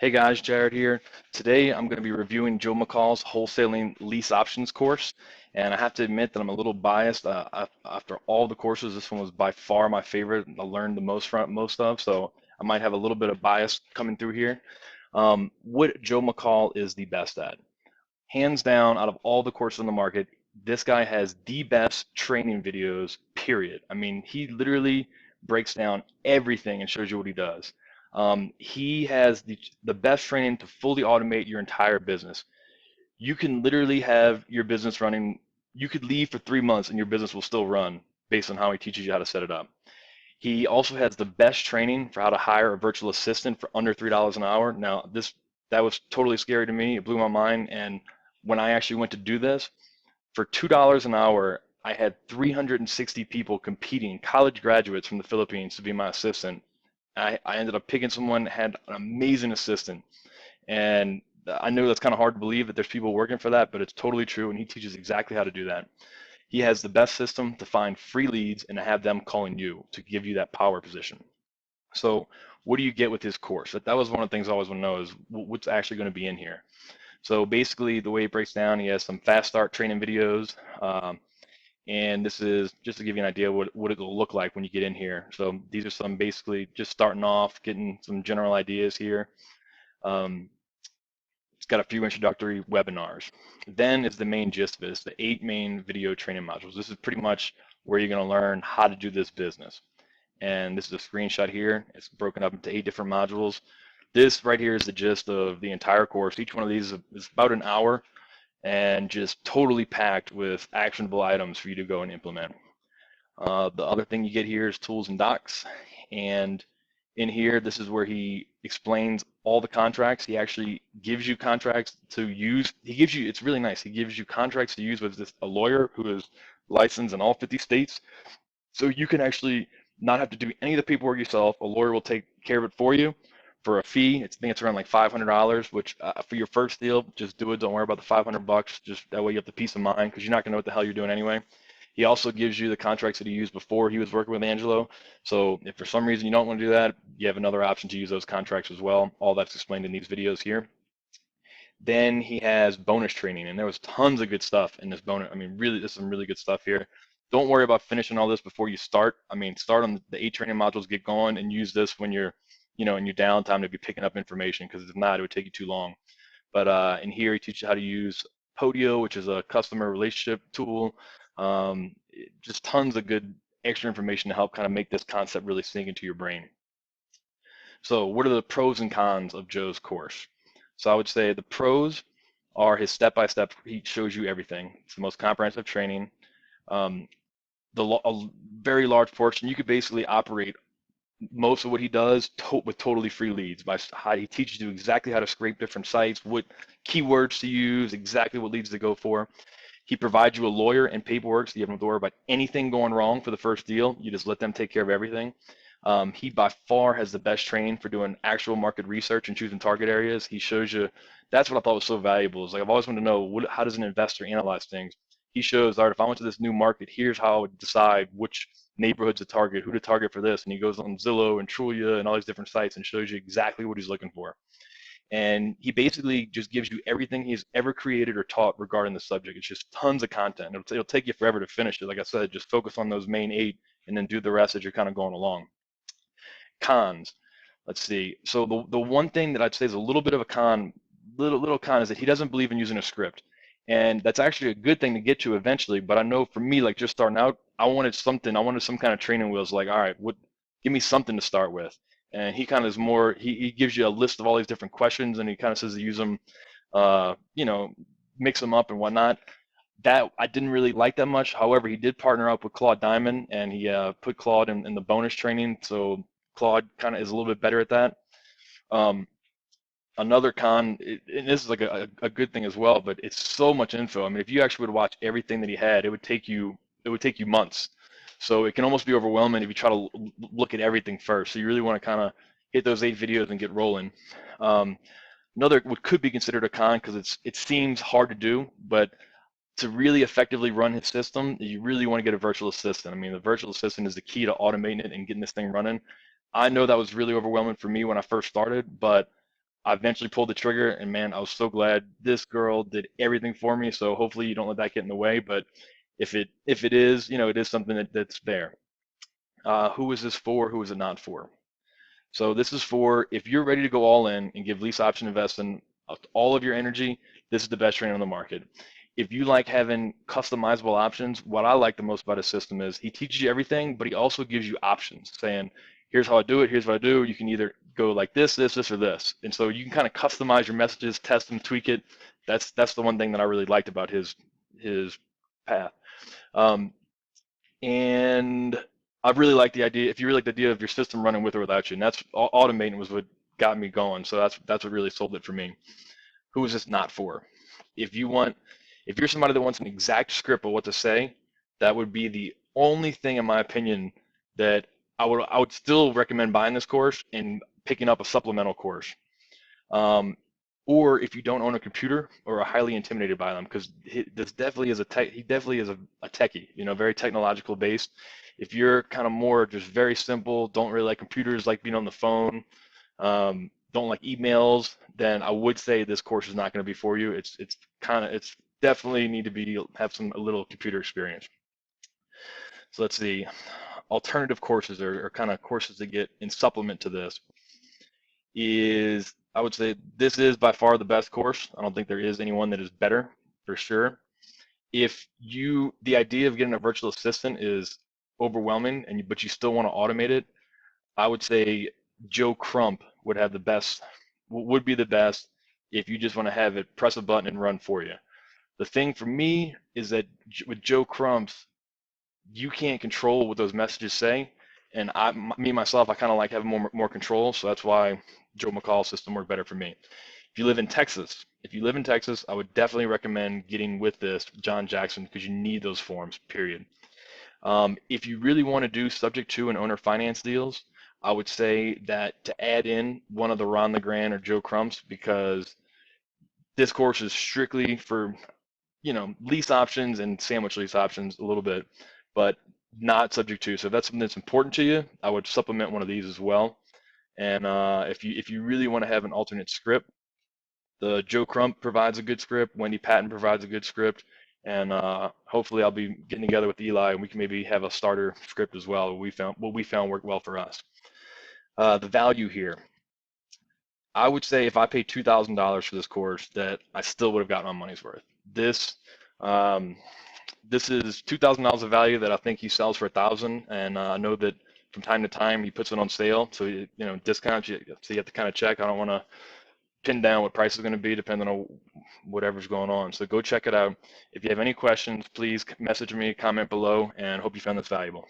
Hey guys, Jared here. Today I'm going to be reviewing Joe McCall's Wholesaling Lease Options course, and I have to admit that I'm a little biased. After all the courses, this one was by far my favorite. I learned the most from most of, so I might have a little bit of bias coming through here. What Joe McCall is the best at, hands down, out of all the courses on the market, this guy has the best training videos, period. I mean, he literally breaks down everything and shows you what he does. He has the best training to fully automate your entire business. You can literally have your business running. You could leave for 3 months and your business will still run based on how he teaches you how to set it up. He also has the best training for how to hire a virtual assistant for under $3 an hour. Now, that was totally scary to me. It blew my mind. And when I actually went to do this, for $2 an hour, I had 360 people competing, college graduates from the Philippines, to be my assistant. I ended up picking someone that had an amazing assistant. And I know that's kind of hard to believe that there's people working for that, but it's totally true. And he teaches exactly how to do that. He has the best system to find free leads and to have them calling you to give you that power position. So what do you get with his course? That was one of the things I always want to know is what's actually going to be in here. So basically the way it breaks down, he has some fast start training videos. And this is just to give you an idea what it will look like when you get in here. So these are some basically just starting off, getting some general ideas here. Um, it's got a few introductory webinars. Then is the main gist of it. It's the 8 main video training modules. This is pretty much where you're going to learn how to do this business. And this is a screenshot here. It's broken up into 8 different modules. This right here is the gist of the entire course. Each one of these is about an hour and just totally packed with actionable items for you to go and implement. The other thing you get here is tools and docs. And in here, this is where he explains all the contracts. He actually gives you contracts to use. He gives you, it's really nice. He gives you contracts to use with a lawyer who is licensed in all 50 states. So you can actually not have to do any of the paperwork yourself. A lawyer will take care of it for you for a fee. I think it's around like $500, which for your first deal, just do it. Don't worry about the $500. Just that way you have the peace of mind because you're not gonna know what the hell you're doing anyway. He also gives you the contracts that he used before he was working with Angelo. So if for some reason you don't want to do that, you have another option to use those contracts as well. All that's explained in these videos here. Then he has bonus training, and there was tons of good stuff in this bonus. I mean, really, there's some really good stuff here. Don't worry about finishing all this before you start. I mean, start on the 8 training modules, get going, and use this when you're, in your downtime to be picking up information, because if not, it would take you too long. But in here, he teaches you how to use Podio, which is a customer relationship tool. Just tons of good extra information to help kind of make this concept really sink into your brain. So what are the pros and cons of Joe's course? So I would say the pros are his step-by-step. He shows you everything. It's the most comprehensive training. Um, a very large portion, you could basically operate most of what he does with totally free leads. By how he teaches you exactly how to scrape different sites, what keywords to use, exactly what leads to go for. He provides you a lawyer and paperwork, so you don't have to worry about anything going wrong for the first deal. You just let them take care of everything. He by far has the best training for doing actual market research and choosing target areas. He shows you, that's what I thought was so valuable. Is like I've always wanted to know how does an investor analyze things. He shows, all right, if I went to this new market, here's how I would decide which neighborhoods to target, who to target for this, and he goes on Zillow and Trulia and all these different sites and shows you exactly what he's looking for. And he basically just gives you everything he's ever created or taught regarding the subject. It's just tons of content. It'll take you forever to finish it. Like I said, just focus on those main 8 and then do the rest as you're kind of going along. Cons. Let's see. So the one thing that I'd say is a little bit of a con, little con, is that he doesn't believe in using a script. And that's actually a good thing to get to eventually. But I know for me, like just starting out, I wanted some kind of training wheels. Like, all right, give me something to start with. And he kind of is more, he gives you a list of all these different questions and he kind of says to use them, mix them up and whatnot. That I didn't really like that much. However, he did partner up with Claude Diamond and he put Claude in the bonus training. So Claude kind of is a little bit better at that. Another con, and this is like a good thing as well, but it's so much info. I mean, if you actually would watch everything that he had, it would take you months. So it can almost be overwhelming if you try to look at everything first. So you really want to kind of hit those 8 videos and get rolling. Another what could be considered a con, because it seems hard to do, but to really effectively run his system, you really want to get a virtual assistant. I mean, the virtual assistant is the key to automating it and getting this thing running. I know that was really overwhelming for me when I first started, but I eventually pulled the trigger, and man, I was so glad. This girl did everything for me. So hopefully you don't let that get in the way. But if it is, it is something that's there. Who is this for? Who is it not for? So this is for if you're ready to go all in and give lease option investing all of your energy, this is the best training on the market. If you like having customizable options, what I like the most about his system is he teaches you everything, but he also gives you options saying, here's how I do it, here's what I do. You can either go like this, or this. And so you can kind of customize your messages, test them, tweak it. That's the one thing that I really liked about his path. Um, and I really like the idea. If you really like the idea of your system running with or without you, and that's automating was what got me going. So that's what really sold it for me. Who is this not for? If you want, if you're somebody that wants an exact script of what to say, that would be the only thing, in my opinion, that I would still recommend buying this course and picking up a supplemental course. Or if you don't own a computer or are highly intimidated by them, because this definitely is he definitely is a techie, very technological based. If you're kind of more just very simple, don't really like computers, like being on the phone, don't like emails, then I would say this course is not going to be for you. It's definitely need to have a little computer experience. So let's see, alternative courses or kind of courses that get in supplement to this is, I would say this is by far the best course. I don't think there is anyone that is better for sure. The idea of getting a virtual assistant is overwhelming, but you still want to automate it, I would say Joe Crump would be the best if you just want to have it press a button and run for you. The thing for me is that with Joe Crump's, you can't control what those messages say, and myself, I kind of like having more control, so that's why Joe McCall's system worked better for me. If you live in Texas, I would definitely recommend getting with this John Jackson because you need those forms, period. If you really want to do subject to and owner finance deals, I would say that to add in one of the Ron LeGrand or Joe Crumps, because this course is strictly for, lease options and sandwich lease options a little bit, but not subject to. So if that's something that's important to you, I would supplement one of these as well. And if you really want to have an alternate script, the Joe Crump provides a good script, Wendy Patton provides a good script, and hopefully I'll be getting together with Eli and we can maybe have a starter script as well. What we found worked well for us. The value here, I would say if I paid $2,000 for this course, that I still would have gotten my money's worth. Um, this is $2,000 of value that I think he sells for $1,000, and I know that from time to time he puts it on sale, so discounts. So you have to kind of check. I don't want to pin down what price is going to be depending on whatever's going on. So go check it out. If you have any questions, please message me, comment below, and hope you found this valuable.